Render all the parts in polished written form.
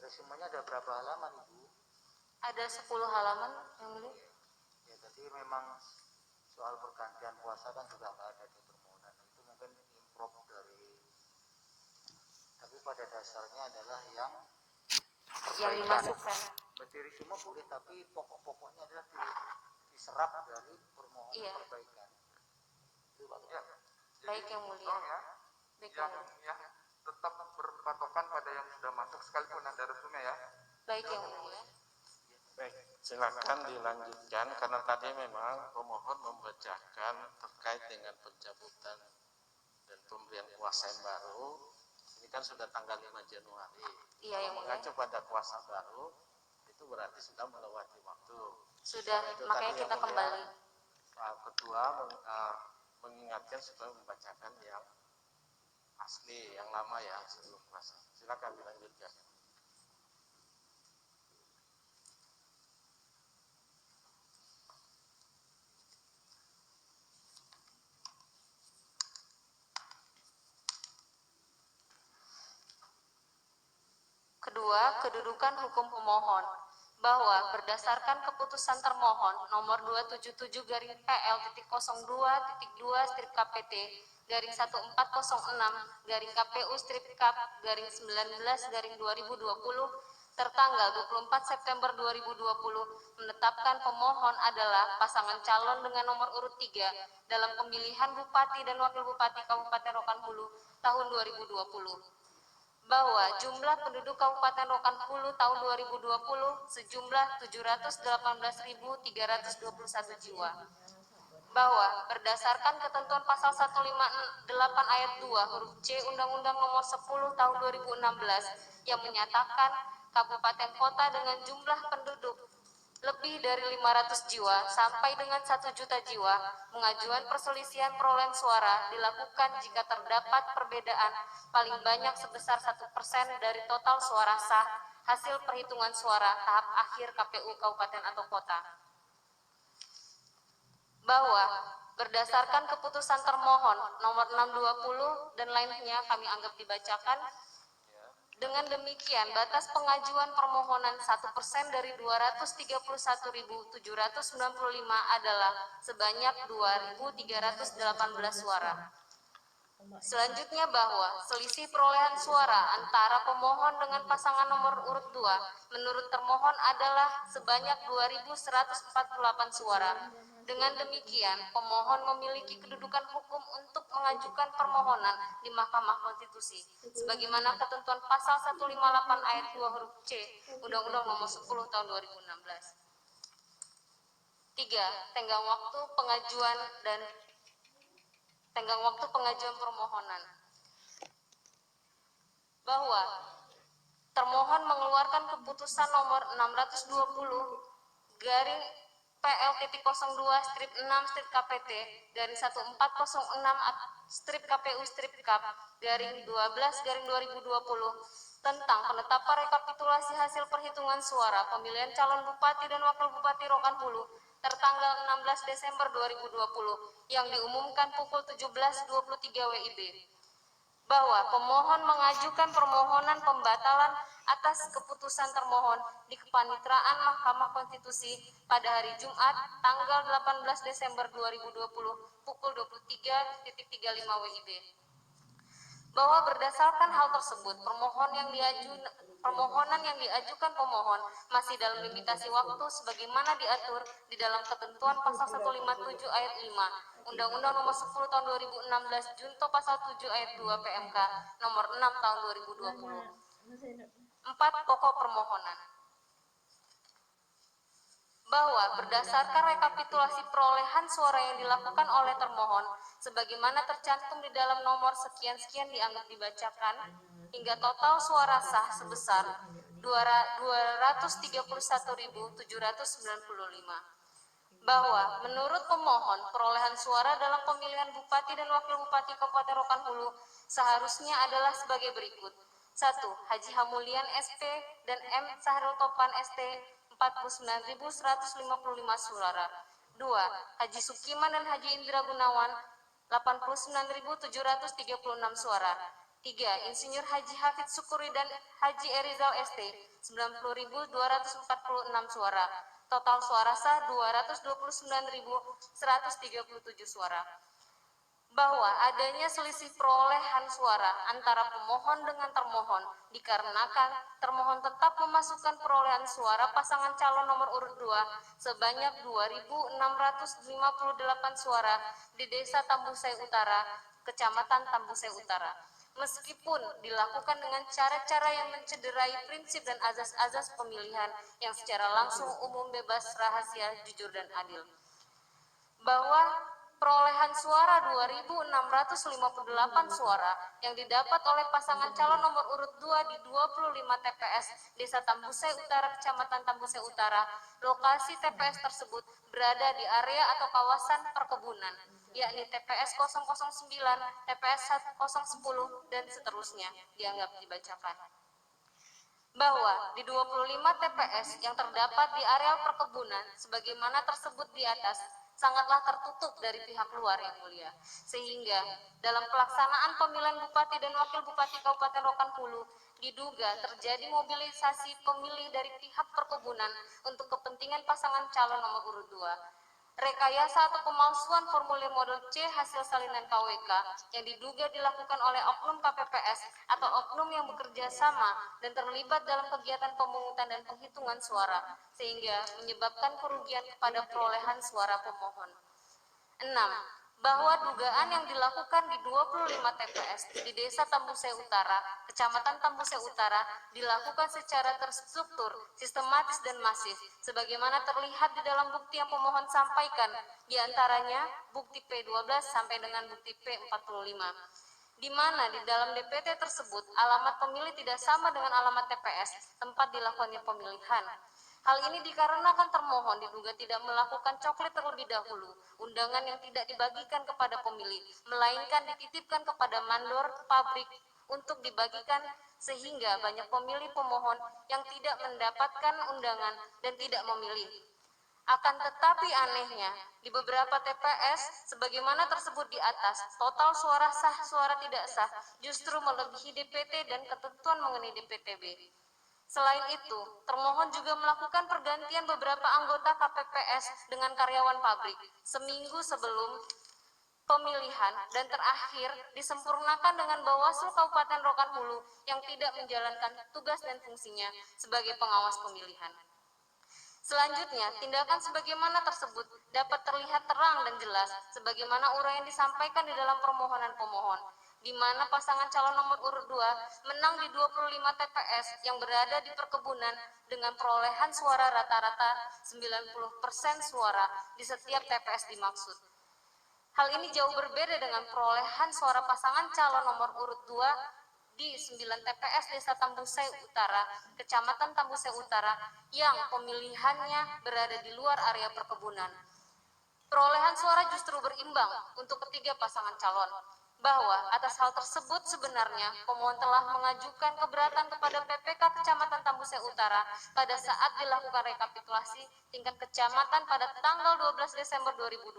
Resumenya ada berapa halaman, Ibu? Ada 10 halaman, Yang Mulia. Ya, tadi memang soal pergantian puasa kan sudah nggak ada di permohonan. Itu mungkin improv dari, tapi pada dasarnya adalah yang dimasukkan. Materi semua boleh, tapi pokok-pokoknya adalah diserap dari permohonan perbaikan. Itu Pak. Ya. Baik Yang Mulia. Ya. Baik, yang tetap berpatokan pada yang sudah masuk sekalipun ada resume ya. Baik Yang Mulia. Baik, silakan dilanjutkan karena tadi memang pemohon membacakan terkait dengan pencabutan dan pemberian kuasa yang baru. Ini kan sudah tanggal 5 Januari. Iya, Kalau Yang Mulia. mengacu pada kuasa baru itu berarti sudah melewati waktu. Sudah, makanya kita kembali. Pak Ketua mengingatkan supaya membacakan yang asli, yang lama ya sebelum kuasa. Silakan dilanjutkan. Kedua, kedudukan hukum pemohon. Bahwa berdasarkan keputusan termohon nomor 277/PL.02-2-KPT/14/KPU/Kap/19/2020 tertanggal 24 September 2020 menetapkan pemohon adalah pasangan calon dengan nomor urut 3 dalam pemilihan Bupati dan Wakil Bupati Kabupaten Rokan Hulu tahun 2020. Bahwa jumlah penduduk Kabupaten Rokan Hulu tahun 2020 sejumlah 718.321 jiwa. Bahwa berdasarkan ketentuan pasal 158 ayat 2 huruf C Undang-Undang Nomor 10 tahun 2016 yang menyatakan kabupaten kota dengan jumlah penduduk lebih dari 500 jiwa sampai dengan 1 juta jiwa, pengajuan perselisihan perolehan suara dilakukan jika terdapat perbedaan paling banyak sebesar 1% dari total suara sah hasil perhitungan suara tahap akhir KPU kabupaten atau kota. Bahwa berdasarkan keputusan termohon nomor 620 dan lainnya kami anggap dibacakan. Dengan demikian, batas pengajuan permohonan 1% dari 231.795 adalah sebanyak 2.318 suara. Selanjutnya bahwa selisih perolehan suara antara pemohon dengan pasangan nomor urut 2 menurut termohon adalah sebanyak 2.148 suara. Dengan demikian, pemohon memiliki kedudukan hukum untuk mengajukan permohonan di Mahkamah Konstitusi sebagaimana ketentuan pasal 158 ayat 2 huruf C Undang-Undang Nomor 10 tahun 2016. 3. Tenggang waktu pengajuan permohonan. Bahwa termohon mengeluarkan keputusan nomor 620 garing PL.06/KPT/1406/KPU/Kap garing 12/2020 tentang penetapan rekapitulasi hasil perhitungan suara pemilihan calon bupati dan wakil bupati Rokan Hulu tertanggal 16 Desember 2020 yang diumumkan pukul 17.23 WIB. Bahwa pemohon mengajukan permohonan pembatalan atas keputusan termohon di Kepanitraan Mahkamah Konstitusi pada hari Jumat tanggal 18 Desember 2020 pukul 23.35 WIB. Bahwa berdasarkan hal tersebut, permohonan yang diajukan pemohon masih dalam limitasi waktu sebagaimana diatur di dalam ketentuan pasal 157 ayat 5 Undang-Undang Nomor 10 tahun 2016 junto pasal 7 ayat 2 PMK Nomor 6 tahun 2020. 4. Pokok permohonan. Bahwa berdasarkan rekapitulasi perolehan suara yang dilakukan oleh termohon sebagaimana tercantum di dalam nomor sekian-sekian dianggap dibacakan hingga total suara sah sebesar 231.795. Bahwa menurut pemohon perolehan suara dalam pemilihan bupati dan wakil bupati Kabupaten Rokan Hulu seharusnya adalah sebagai berikut. 1. Haji Hamulian SP dan M. Sahrul Topan ST 49.155 suara. 2. Haji Sukiman dan Haji Indra Gunawan 89.736 suara. 3. Insinyur Haji Hafid Syukuri dan Haji Erizal ST 90.246 suara. Total suara sah 229.137 suara. Bahwa adanya selisih perolehan suara antara pemohon dengan termohon dikarenakan termohon tetap memasukkan perolehan suara pasangan calon nomor urut 2 sebanyak 2.658 suara di Desa Tambusai Utara, Kecamatan Tambusai Utara. Meskipun dilakukan dengan cara-cara yang mencederai prinsip dan azas-azas pemilihan yang secara langsung, umum, bebas, rahasia, jujur, dan adil. Bahwa perolehan suara 2.658 suara yang didapat oleh pasangan calon nomor urut 2 di 25 TPS Desa Tambusai Utara, Kecamatan Tambusai Utara. Lokasi TPS tersebut berada di area atau kawasan perkebunan, yakni TPS 009, TPS 010, dan seterusnya, dianggap dibacakan. Bahwa di 25 TPS yang terdapat di areal perkebunan sebagaimana tersebut di atas sangatlah tertutup dari pihak luar yang mulia, sehingga dalam pelaksanaan pemilihan Bupati dan Wakil Bupati Kabupaten Rokan Hulu diduga terjadi mobilisasi pemilih dari pihak perkebunan untuk kepentingan pasangan calon nomor urut 2. Rekayasa atau pemalsuan formulir model C hasil salinan KWK yang diduga dilakukan oleh oknum KPPS atau oknum yang bekerja sama dan terlibat dalam kegiatan pemungutan dan penghitungan suara sehingga menyebabkan kerugian kepada perolehan suara pemohon. 6. Bahwa dugaan yang dilakukan di 25 TPS di Desa Tambusai Utara, Kecamatan Tambusai Utara dilakukan secara terstruktur, sistematis, dan masif sebagaimana terlihat di dalam bukti yang pemohon sampaikan, diantaranya bukti P12 sampai dengan bukti P45, di mana di dalam DPT tersebut alamat pemilih tidak sama dengan alamat TPS tempat dilakukannya pemilihan. Hal ini dikarenakan termohon diduga tidak melakukan coklit terlebih dahulu, undangan yang tidak dibagikan kepada pemilih, melainkan dititipkan kepada mandor pabrik untuk dibagikan sehingga banyak pemilih pemohon yang tidak mendapatkan undangan dan tidak memilih. Akan tetapi anehnya, di beberapa TPS, sebagaimana tersebut di atas, total suara sah, suara tidak sah, justru melebihi DPT dan ketentuan mengenai DPTB. Selain itu, termohon juga melakukan pergantian beberapa anggota KPPS dengan karyawan pabrik seminggu sebelum pemilihan dan terakhir disempurnakan dengan Bawaslu Kabupaten Rokan Hulu yang tidak menjalankan tugas dan fungsinya sebagai pengawas pemilihan. Selanjutnya, tindakan sebagaimana tersebut dapat terlihat terang dan jelas sebagaimana uraian disampaikan di dalam permohonan pemohon, di mana pasangan calon nomor urut 2 menang di 25 TPS yang berada di perkebunan dengan perolehan suara rata-rata 90% suara di setiap TPS dimaksud. Hal ini jauh berbeda dengan perolehan suara pasangan calon nomor urut 2 di 9 TPS Desa Tambusai Utara, Kecamatan Tambusai Utara yang pemilihannya berada di luar area perkebunan. Perolehan suara justru berimbang untuk ketiga pasangan calon. Bahwa atas hal tersebut sebenarnya pemohon telah mengajukan keberatan kepada PPK Kecamatan Tambusai Utara pada saat dilakukan rekapitulasi tingkat kecamatan pada tanggal 12 Desember 2020.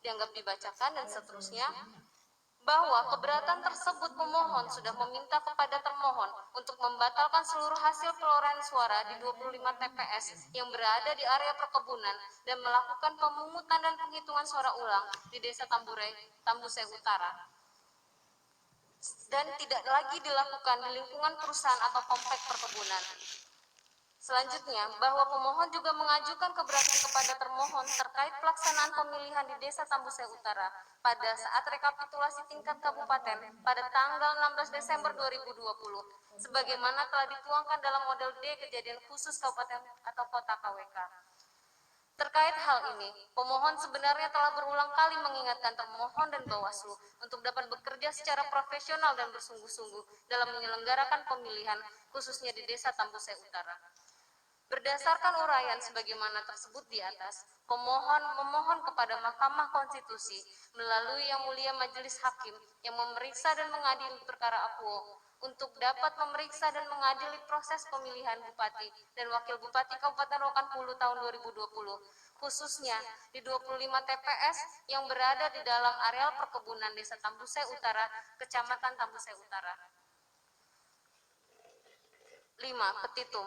Dianggap dibacakan dan seterusnya. Bahwa keberatan tersebut pemohon sudah meminta kepada termohon untuk membatalkan seluruh hasil perolehan suara di 25 TPS yang berada di area perkebunan dan melakukan pemungutan dan penghitungan suara ulang di Desa Tambusai Utara dan tidak lagi dilakukan di lingkungan perusahaan atau komplek perkebunan. Selanjutnya, bahwa pemohon juga mengajukan keberatan kepada termohon terkait pelaksanaan pemilihan di Desa Tambusai Utara pada saat rekapitulasi tingkat kabupaten pada tanggal 16 Desember 2020, sebagaimana telah dituangkan dalam model D kejadian khusus kabupaten atau kota KWK. Terkait hal ini, pemohon sebenarnya telah berulang kali mengingatkan termohon dan Bawaslu untuk dapat bekerja secara profesional dan bersungguh-sungguh dalam menyelenggarakan pemilihan, khususnya di Desa Tambusai Utara. Berdasarkan uraian sebagaimana tersebut di atas, pemohon memohon kepada Mahkamah Konstitusi melalui Yang Mulia Majelis Hakim yang memeriksa dan mengadili perkara akuo untuk dapat memeriksa dan mengadili proses pemilihan Bupati dan Wakil Bupati Kabupaten Rokan Hulu tahun 2020, khususnya di 25 TPS yang berada di dalam areal perkebunan Desa Tambusai Utara, Kecamatan Tambusai Utara. 5. Petitum.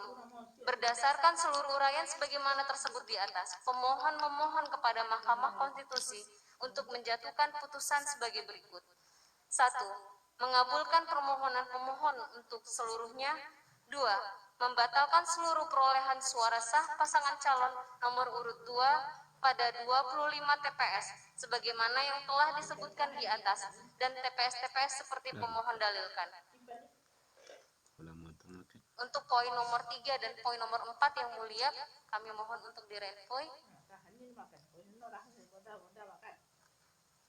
Berdasarkan seluruh uraian sebagaimana tersebut di atas, pemohon memohon kepada Mahkamah Konstitusi untuk menjatuhkan putusan sebagai berikut. 1. Mengabulkan permohonan pemohon untuk seluruhnya. 2. Membatalkan seluruh perolehan suara sah pasangan calon nomor urut 2 pada 25 TPS sebagaimana yang telah disebutkan di atas dan TPS-TPS seperti pemohon dalilkan. Untuk poin nomor 3 dan poin nomor 4 yang mulia, kami mohon untuk direnvoy.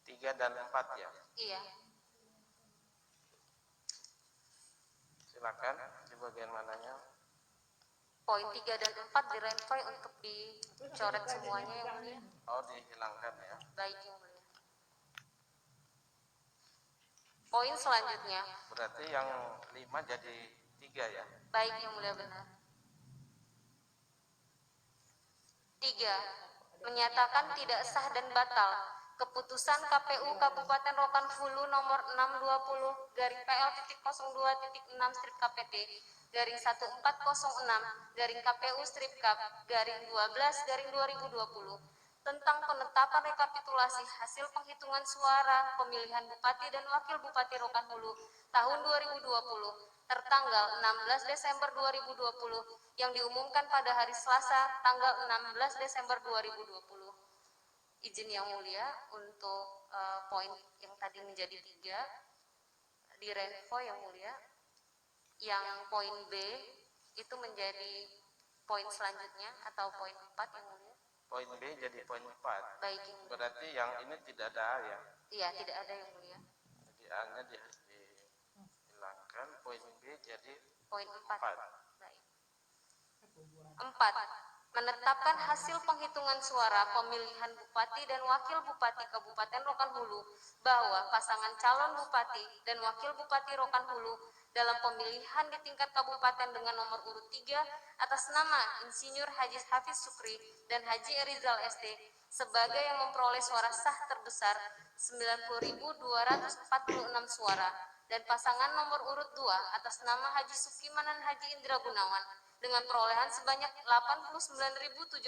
3 dan 4 ya. Iya. Silakan di bagian mananya. Poin 3 dan 4 direnvoy untuk dicoret semuanya yang mulia. Oh, dihilangkan ya. Baik yang mulia. Poin selanjutnya. Berarti yang 5 jadi 3 ya. Baik yang mulia, benar. 3. Menyatakan tidak sah dan batal keputusan KPU Kabupaten Rokan Hulu nomor 620-PL-01406-KPU-Kap-12-2020 tentang penetapan rekapitulasi hasil penghitungan suara pemilihan Bupati dan Wakil Bupati Rokan Hulu tahun 2020 tertanggal 16 Desember 2020 yang diumumkan pada hari Selasa tanggal 16 Desember 2020. Izin yang mulia untuk poin yang tadi menjadi 3 di renvo yang mulia. Yang poin B itu menjadi poin selanjutnya atau poin 4 yang mulia. Poin B jadi poin 4. Baik yang mulia. Berarti yang ini tidak ada A ya. Iya, tidak ada yang mulia. Jadi A-nya dihilangkan, poin B jadi Poin 4. 4. Baik. 4. Menetapkan hasil penghitungan suara pemilihan Bupati dan Wakil Bupati Kabupaten Rokan Hulu bahwa pasangan calon Bupati dan Wakil Bupati Rokan Hulu dalam pemilihan di tingkat kabupaten dengan nomor urut 3 atas nama Insinyur Haji Hafiz Sukri dan Haji Erizal ST sebagai yang memperoleh suara sah terbesar 90.246 suara dan pasangan nomor urut 2 atas nama Haji Sukimanan Haji Indra Gunawan dengan perolehan sebanyak 89.736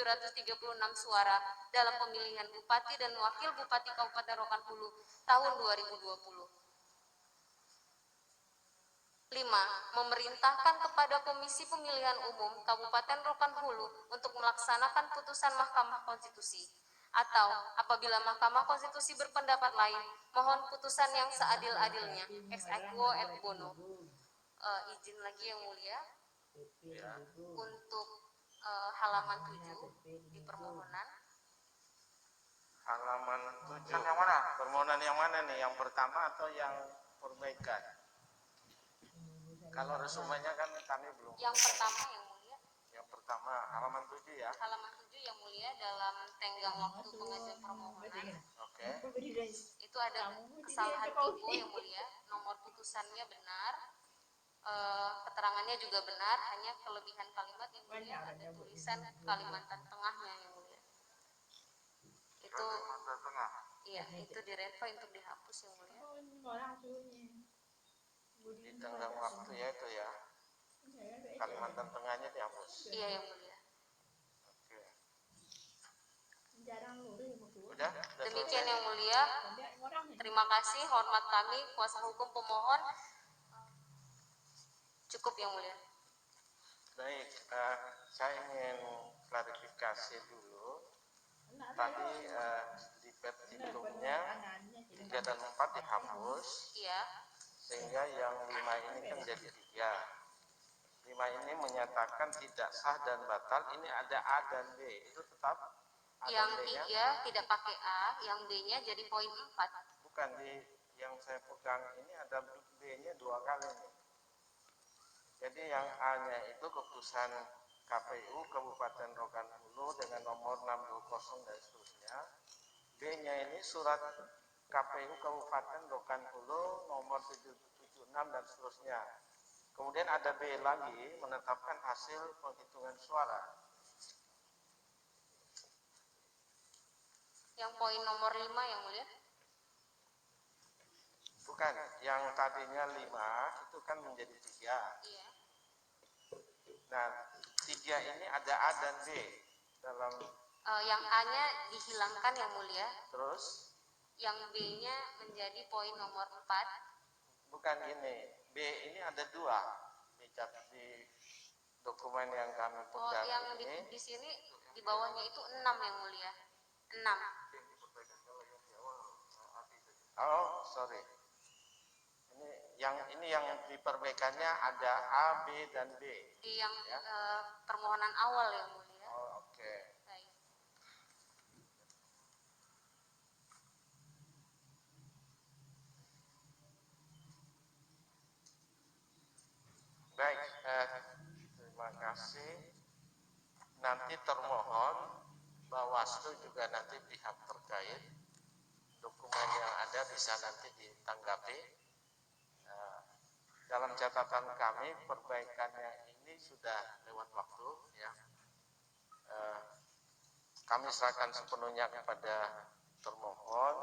suara dalam pemilihan Bupati dan Wakil Bupati Kabupaten Rokan Hulu tahun 2020. 5. Memerintahkan kepada Komisi Pemilihan Umum Kabupaten Rokan Hulu untuk melaksanakan putusan Mahkamah Konstitusi atau apabila Mahkamah Konstitusi berpendapat lain, mohon putusan yang seadil-adilnya ex aequo et bono. Izin lagi yang mulia Ya. untuk halaman 7 di permohonan. Halaman 7. Yang mana? Permohonan yang mana nih? Yang pertama atau yang perbaikan? Kalau resumenya kan kami belum. Yang pertama yang mulia. Yang pertama halaman 7 ya. Halaman 7 yang mulia dalam tenggang waktu pengajuan permohonan. Oke. Itu ada kesalahan tipe yang mulia. Nomor putusannya benar. Keterangannya juga benar, hanya kelebihan kalimat yang mulia ada tulisan Kalimantan Tengahnya yang mulia. Itu Kalimantan Tengah. iya, itu direnvo untuk dihapus yang mulia. Di tenggang waktu ya itu ya. Kalimantan Tengahnya dihapus. Iya yang mulia. Oke. Udah? Demikian yang mulia. Terima kasih, hormat kami kuasa hukum pemohon. Cukup yang mulia. Baik, saya ingin klarifikasi dulu. Tadi di petitumnya 3 dan 4 dihapus, Iya. sehingga yang 5 ini kan jadi 3. 5 ini menyatakan tidak sah dan batal. Ini ada A dan B, itu tetap A Yang dan B-nya. 3 tidak pakai A, yang B-nya jadi poin 4. Bukan, di yang saya pegang ini ada B-nya 2 kali nih. Jadi yang A-nya itu keputusan KPU Kabupaten Rokan Hulu dengan nomor 620 dan seterusnya. B-nya ini surat KPU Kabupaten Rokan Hulu nomor 776 6 dan seterusnya. Kemudian ada B lagi, menetapkan hasil penghitungan suara. Yang poin nomor 5 yang mulia. Bukan, yang tadinya 5 itu kan menjadi 3. Iya. Nah, 3 ini ada A dan B dalam. Yang A-nya dihilangkan yang mulia. Terus Yang B-nya menjadi poin nomor 4. bukan ini, B ini ada 2 di dokumen yang kami pegang yang ini. di sini di bawahnya itu 6 yang mulia. 6. Oh, sorry. Ini yang diperbaikannya ada A, B dan B. Di yang Ya. permohonan awal yang mulia. Oh, oke. Baik. Baik, terima kasih. Nanti termohon Bawaslu juga nanti pihak terkait dokumen yang ada bisa nanti ditanggapi. Dalam catatan kami perbaikannya ini sudah lewat waktu ya. Kami serahkan sepenuhnya kepada termohon,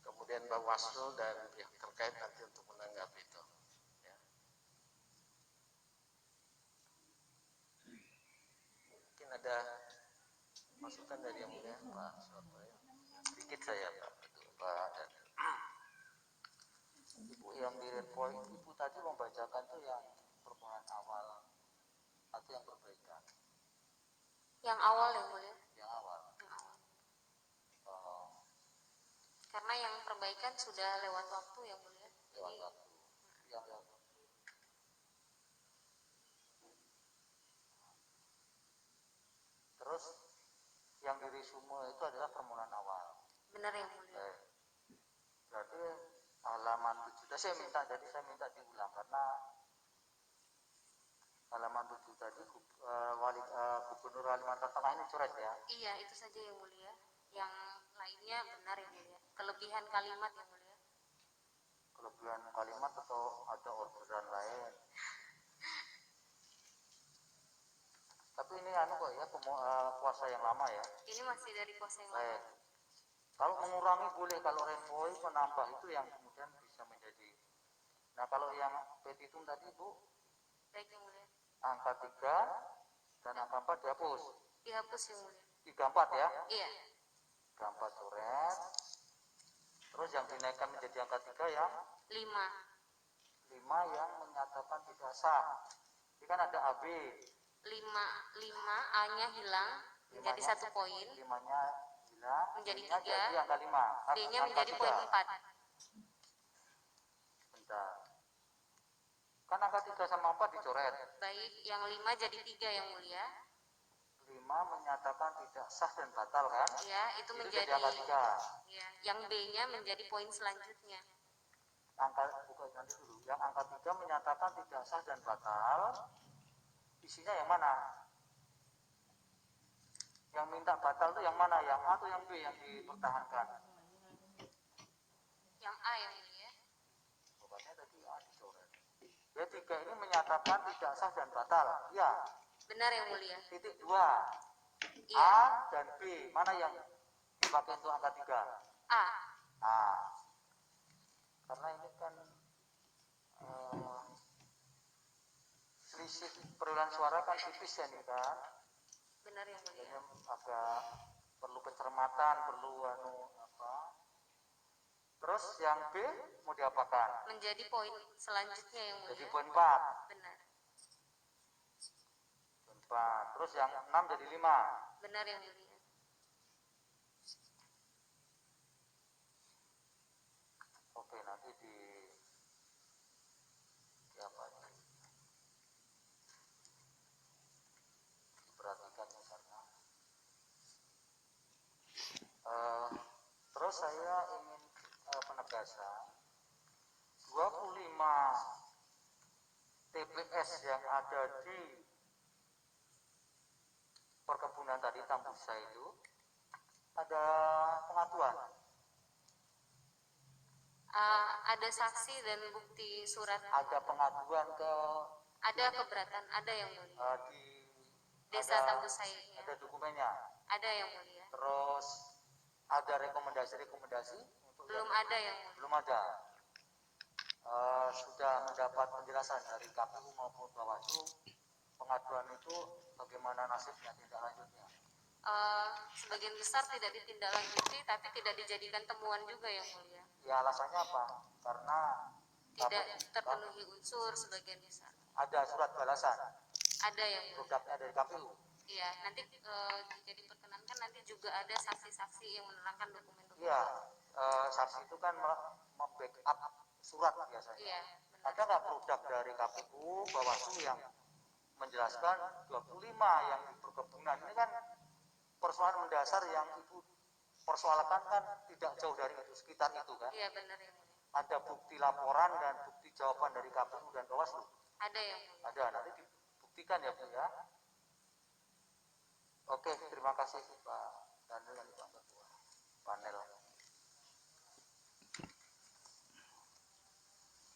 kemudian Bawaslu dan pihak terkait nanti untuk menanggapi itu. Ya. Mungkin ada masukan dari yang mulia Pak Soto ya. Sedikit saya Pak dan Ibu yang di red point, Ibu tadi membacakan tuh yang permohonan awal atau yang perbaikan? Yang awal yang mulia. Yang awal. Yang awal. Oh, Karena yang perbaikan sudah lewat waktu yang mulia. lewat Jadi waktu. Yang terus yang di resume itu adalah permohonan awal. benar yang mulia. Berarti halaman 7 saya minta diulang karena halaman 7 tadi Gubernur Kalimantan Tengah ini coret ya. Iya, itu saja yang mulia. Yang lainnya benar yang mulia. Kelebihan kalimat yang mulia. Kelebihan kalimat atau ada orderan lain. Tapi ini kok ya kuasa yang lama ya. Ini masih dari kuasa yang Baik. lama. Kalau mengurangi boleh, kalau renvoy menambah itu yang kemudian bisa menjadi. Nah kalau yang petitum tadi Bu, Baik yang mulia. angka 3 dan angka 4 dihapus. Dihapus yang mulia. 34 ya. Iya. 34 coret. Terus yang dinaikkan menjadi angka 3 yang 5. 5 yang menyatakan tidak sah. Ini kan ada AB. 5 A-nya hilang menjadi 1 poin. 5-nya hilang. Menjadi B-nya 3. jadi angka 5. B-nya menjadi poin 4. Bentar. Kan angka 3 sama 4 dicoret. Baik, yang 5 jadi 3 yang mulia. 5 menyatakan tidak sah dan batal kan? Ya, itu menjadi angka 3. Ya, yang B-nya menjadi poin selanjutnya. Bukan nanti dulu. Yang angka 3 menyatakan tidak sah dan batal. Isinya yang mana? Yang minta batal itu yang mana? Yang A atau yang B yang dipertahankan? Yang A yang mulia. Pokoknya tadi A dicoret. Ya 3 ini menyatakan tidak sah dan batal. Ya. Benar yang mulia. Titik 2. Iya. A dan B. Mana yang dipakai untuk angka 3? A. A. Karena ini kan selisih perolehan suara kan tipis ya nih kan. Benar yang mulia. Jadi agak perlu kecermatan, perlu Terus yang B mau diapakan? Menjadi poin selanjutnya yang mulia. Jadi poin 4. Benar. Poin 4. Terus yang 6 jadi 5. Benar yang mulia. Oke, nanti di apa nih? Diperhatikan ya karena terus saya ingin penegasan 25 TPS yang ada di perkebunan tadi Tambusa itu ada pengaduan. Ada saksi dan bukti surat. Ada pengaduan ke Ada keberatan, ada yang mulia. di Desa ada, Tambusai. Ya. ada dokumennya. Ada yang mulia. Terus ada rekomendasi untuk Belum ada yang mulia. belum ada. Sudah mendapat penjelasan dari KPU maupun Bawaslu pengaduan itu bagaimana nasibnya tindak lanjutnya. Sebagian besar tidak ditindaklanjuti, tapi tidak dijadikan temuan juga yang mulia. Ya alasannya apa? Karena Tidak terpenuhi unsur sebagian besar. ada surat balasan. Ada yang mulia. Produknya dari KPU. Iya, nanti jika diperkenankan nanti juga ada saksi-saksi yang menerangkan dokumen-dokumen. Iya, saksi itu kan membackup surat biasanya. Iya, Ada nggak produk dari KPU, Bawaslu yang menjelaskan 25 yang di perkebunan ini kan persoalan mendasar yang ibu persoalkan kan tidak jauh dari itu, sekitar itu kan. Iya benar yang mulia. Ada bukti laporan dan bukti jawaban dari KPU dan Bawaslu. Ada yang mulia. Ada, nanti dibuktikan ya Bu ya. Oke, terima kasih Pak Daniel dan Pak Ketua panel.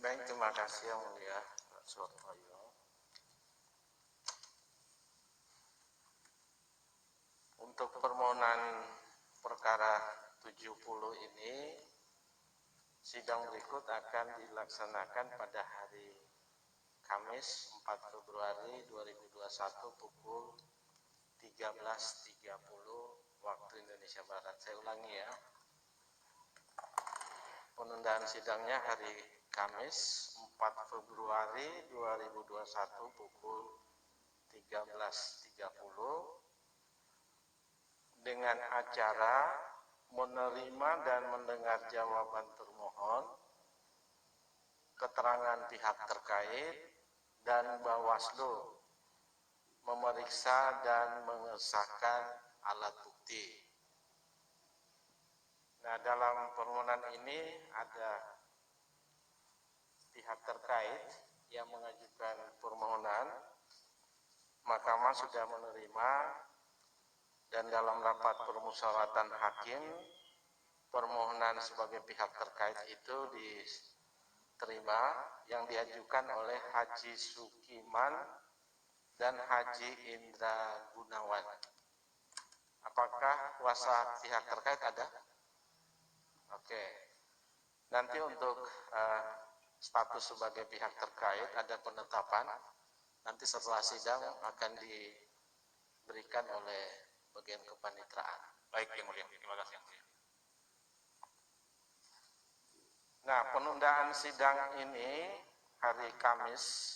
Baik, terima kasih yang mulia Pak Suwartoyo. Untuk permohonan perkara 70 ini, sidang berikut akan dilaksanakan pada hari Kamis 4 Februari 2021 pukul 13.30 waktu Indonesia Barat. Saya ulangi ya. Penundaan sidangnya hari Kamis 4 Februari 2021 pukul 13.30 dengan acara menerima dan mendengar jawaban termohon, keterangan pihak terkait, dan Bawaslu memeriksa dan mengesahkan alat bukti. Nah, dalam permohonan ini ada pihak terkait yang mengajukan permohonan, Mahkamah sudah menerima, dan dalam rapat permusyawaratan hakim, permohonan sebagai pihak terkait itu diterima yang diajukan oleh Haji Sukiman dan Haji Indra Gunawan. Apakah kuasa pihak terkait ada? Oke. Nanti untuk status sebagai pihak terkait ada penetapan. Nanti setelah sidang akan diberikan oleh bagian kepanitraan. Baik, yang mulia. Terima kasih yang mulia. Nah, penundaan sidang ini hari Kamis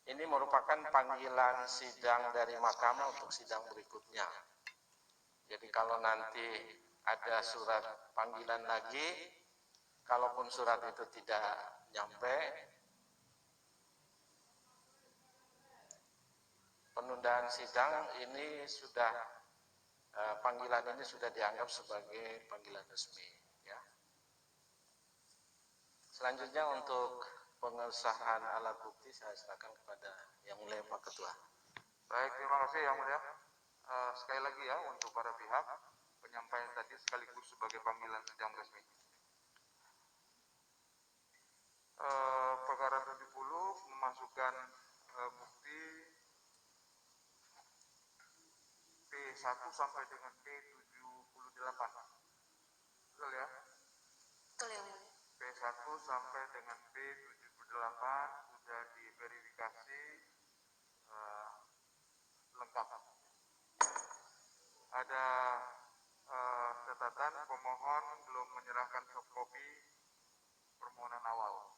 ini merupakan panggilan sidang dari Mahkamah untuk sidang berikutnya. Jadi kalau nanti ada surat panggilan lagi, kalaupun surat itu tidak nyampe, penundaan sidang ini sudah panggilan ini sudah dianggap sebagai panggilan resmi. Ya. Selanjutnya untuk pengesahan alat bukti saya serahkan kepada Yang Mulia Pak Ketua. Baik, terima kasih yang mulia. Sekali lagi ya untuk para pihak, penyampaian tadi sekaligus sebagai panggilan sidang resmi. Perkara 70 memasukkan bukti P1 sampai dengan P78. Betul ya? Betul yang mulia. P1 sampai dengan P78 sudah diverifikasi lengkap. Ada catatan pemohon belum menyerahkan soft copy permohonan awal.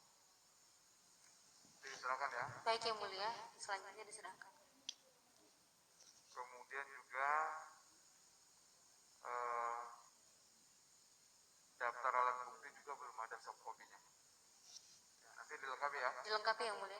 Silakan ya. Baik yang mulia, selanjutnya diserahkan. Kemudian juga daftar alat bukti juga belum ada soft copy-nya. Ya, nanti dilengkapi ya. Dilengkapi yang mulia.